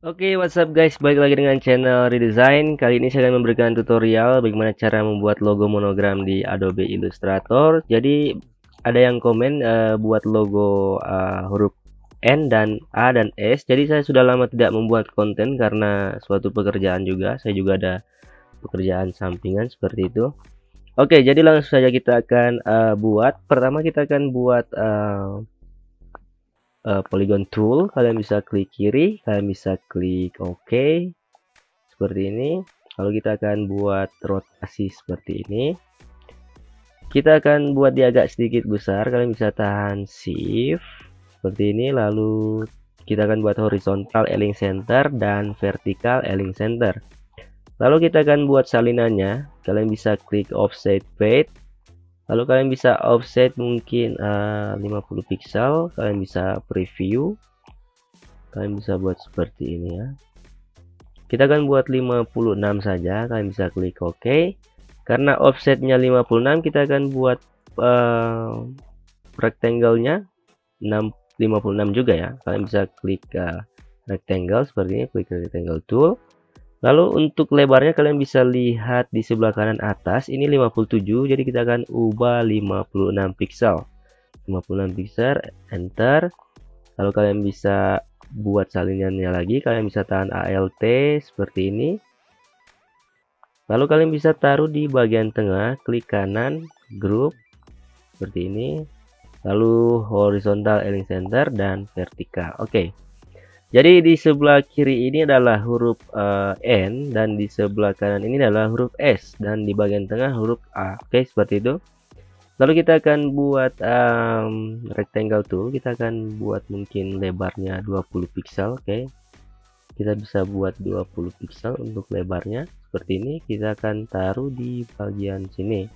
Oke, what's up guys? Balik lagi dengan channel Redesign. Kali ini saya akan memberikan tutorial bagaimana cara membuat logo monogram di Adobe Illustrator. Jadi ada yang komen buat logo huruf N dan A dan S. Jadi saya sudah lama tidak membuat konten karena suatu pekerjaan juga. Saya juga ada pekerjaan sampingan seperti itu. Oke, jadi langsung saja kita akan buat. Pertama kita akan buat polygon tool. Kalian bisa klik kiri, kalian bisa klik OK seperti ini. Lalu kita akan buat rotasi seperti ini. Kita akan buat dia agak sedikit besar. Kalian bisa tahan shift seperti ini. Lalu kita akan buat horizontal align center dan vertikal align center. Lalu kita akan buat salinannya. Kalian bisa klik offset fade. Lalu kalian bisa offset mungkin 50 pixel. Kalian bisa preview. Kalian bisa buat seperti ini ya. Kita akan buat 56 saja. Kalian bisa klik OK. Karena offsetnya 56, kita akan buat rectangle-nya 56 juga ya. Kalian bisa klik rectangle seperti ini, klik rectangle tool. Lalu untuk lebarnya kalian bisa lihat di sebelah kanan atas, ini 57, jadi kita akan ubah 56 pixel. 56 pixel, enter. Lalu kalian bisa buat salinannya lagi, kalian bisa tahan ALT seperti ini. Lalu kalian bisa taruh di bagian tengah, klik kanan, group seperti ini. Lalu horizontal align center dan vertikal. Oke. Jadi di sebelah kiri ini adalah huruf N dan di sebelah kanan ini adalah huruf S dan di bagian tengah huruf A. Oke, seperti itu. Lalu kita akan buat rectangle tool. Kita akan buat mungkin lebarnya 20 pixel. Oke. Kita bisa buat 20 pixel untuk lebarnya. Seperti ini. Kita akan taruh di bagian sini.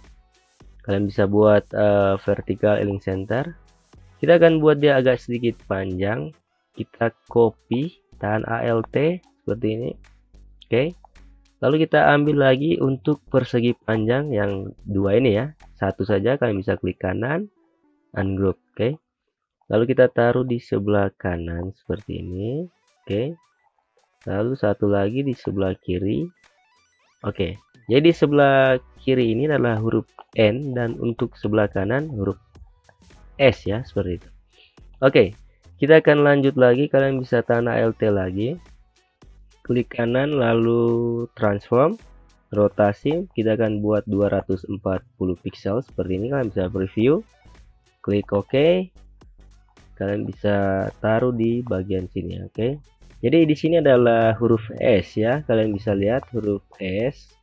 Kalian bisa buat vertical align center. Kita akan buat dia agak sedikit panjang. Kita copy, tahan ALT seperti ini. Oke. Lalu kita ambil lagi untuk persegi panjang yang dua ini ya. Satu saja, kalian bisa klik kanan, ungroup. Oke. Lalu kita taruh di sebelah kanan seperti ini. Oke. Lalu satu lagi di sebelah kiri. Oke. Jadi sebelah kiri ini adalah huruf N dan untuk sebelah kanan huruf S ya, seperti itu. Oke. Kita akan lanjut lagi, kalian bisa tahan ALT lagi. Klik kanan lalu transform, rotasi, kita akan buat 240 pixel seperti ini. Kalian bisa preview, klik OK. Kalian bisa taruh di bagian sini, oke. Jadi di sini adalah huruf S ya. Kalian bisa lihat huruf S.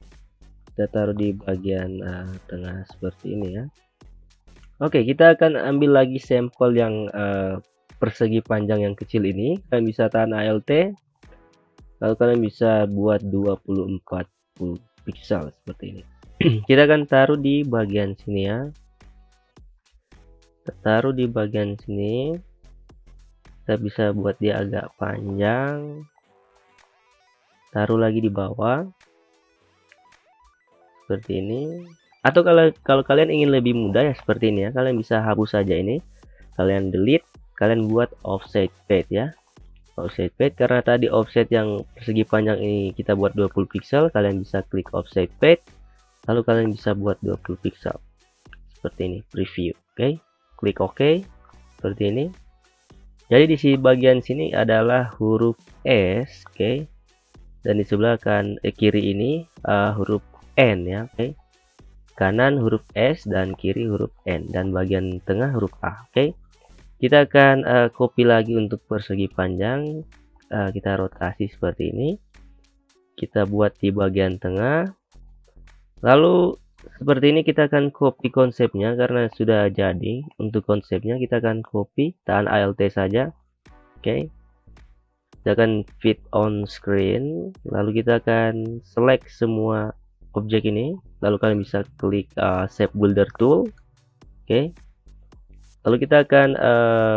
Kita taruh di bagian tengah seperti ini ya. Oke, kita akan ambil lagi sampel yang persegi panjang yang kecil ini. Kalian bisa tahan ALT. Lalu kalian bisa buat 24 pixel seperti ini. Kita akan taruh di bagian sini ya. Kita taruh di bagian sini. Kita bisa buat dia agak panjang. Taruh lagi di bawah. Seperti ini. Atau kalau kalian ingin lebih mudah ya seperti ini ya. Kalian bisa hapus saja ini. Kalian delete, kalian buat offset fade ya. Offset fade, karena tadi offset yang persegi panjang ini kita buat 20 pixel, kalian bisa klik offset fade, lalu kalian bisa buat 20 pixel seperti ini, preview. Oke, klik OK seperti ini. Jadi di bagian sini adalah huruf S, oke, dan di sebelah kiri ini huruf N ya. Oke, kanan huruf S dan kiri huruf N, dan bagian tengah huruf A. Oke, kita akan copy lagi untuk persegi panjang. Kita rotasi seperti ini. Kita buat di bagian tengah. Lalu seperti ini kita akan copy konsepnya karena sudah jadi. Untuk konsepnya kita akan copy, tahan ALT saja. Oke. Kita akan fit on screen. Lalu kita akan select semua objek ini. Lalu kalian bisa klik shape builder tool. Oke. Lalu kita akan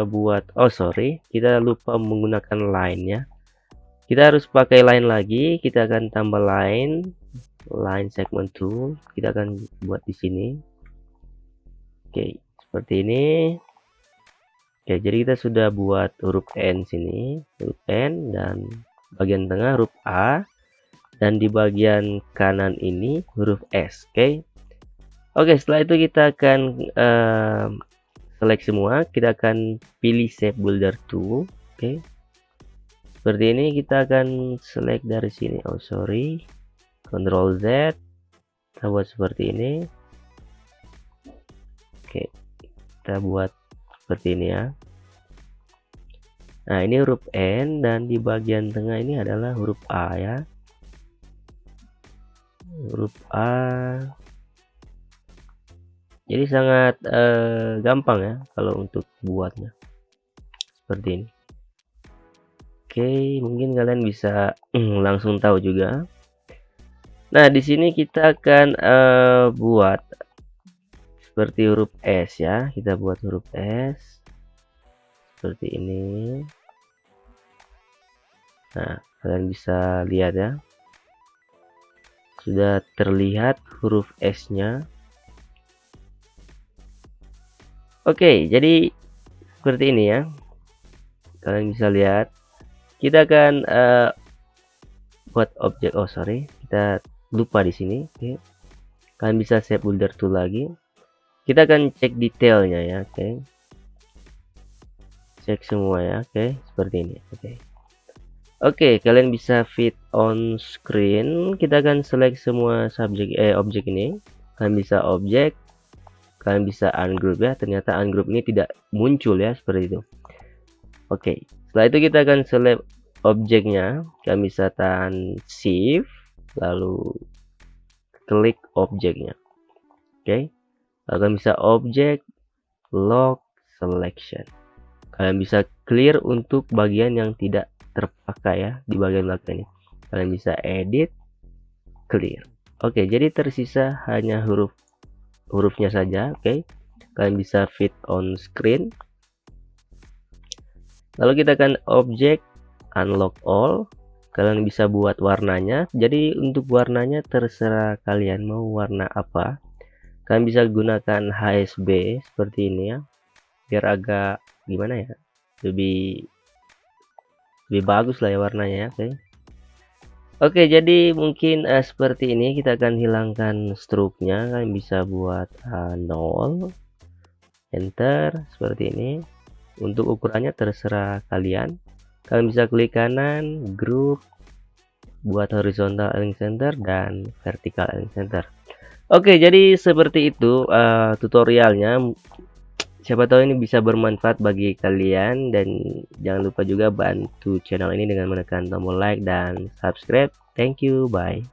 buat, kita lupa menggunakan line ya. Kita harus pakai line lagi. Kita akan tambah line segment tool. Kita akan buat di sini. Oke, seperti ini. Oke, jadi kita sudah buat huruf N sini, huruf N, dan bagian tengah huruf A, dan di bagian kanan ini huruf S. Oke, setelah itu kita akan select semua. Kita akan pilih Shape Builder Tool. Seperti ini. Kita akan select dari sini. Ctrl Z. Kita buat seperti ini. Kita buat seperti ini ya. Nah, ini huruf N, dan di bagian tengah ini adalah huruf A ya. Huruf A. Jadi sangat gampang ya kalau untuk buatnya. Seperti ini. Mungkin kalian bisa langsung tahu juga. Nah, di sini kita akan buat seperti huruf S ya. Kita buat huruf S seperti ini. Nah, kalian bisa lihat ya. Sudah terlihat huruf S-nya. Jadi seperti ini ya. Kalian bisa lihat. Kita akan buat objek. Kita lupa di sini. Kalian bisa Shape Builder Tool lagi. Kita akan cek detailnya ya. Cek semua ya. Seperti ini. Kalian bisa fit on screen. Kita akan select semua objek ini. Kalian bisa objek. Kalian bisa ungroup ya. Ternyata ungroup ini tidak muncul ya, seperti itu. Setelah itu kita akan select objeknya. Kalian bisa tahan shift, lalu klik objeknya. Lalu kalian bisa objek, lock, selection. Kalian bisa clear untuk bagian yang tidak terpakai ya, di bagian belakang ini. Kalian bisa edit, clear. Jadi tersisa hanya hurufnya saja. Kalian bisa fit on screen. Lalu kita akan objek, unlock all. Kalian bisa buat warnanya. Jadi untuk warnanya terserah kalian mau warna apa. Kalian bisa gunakan HSB seperti ini ya, biar agak gimana ya, lebih bagus lah ya warnanya ya. Jadi mungkin seperti ini. Kita akan hilangkan stroke-nya. Kalian bisa buat 0, enter seperti ini. Untuk ukurannya terserah kalian. Kalian bisa klik kanan, group, buat horizontal align center dan vertical align center. Jadi seperti itu tutorialnya. Siapa tahu ini bisa bermanfaat bagi kalian, dan jangan lupa juga bantu channel ini dengan menekan tombol like dan subscribe. Thank you, bye.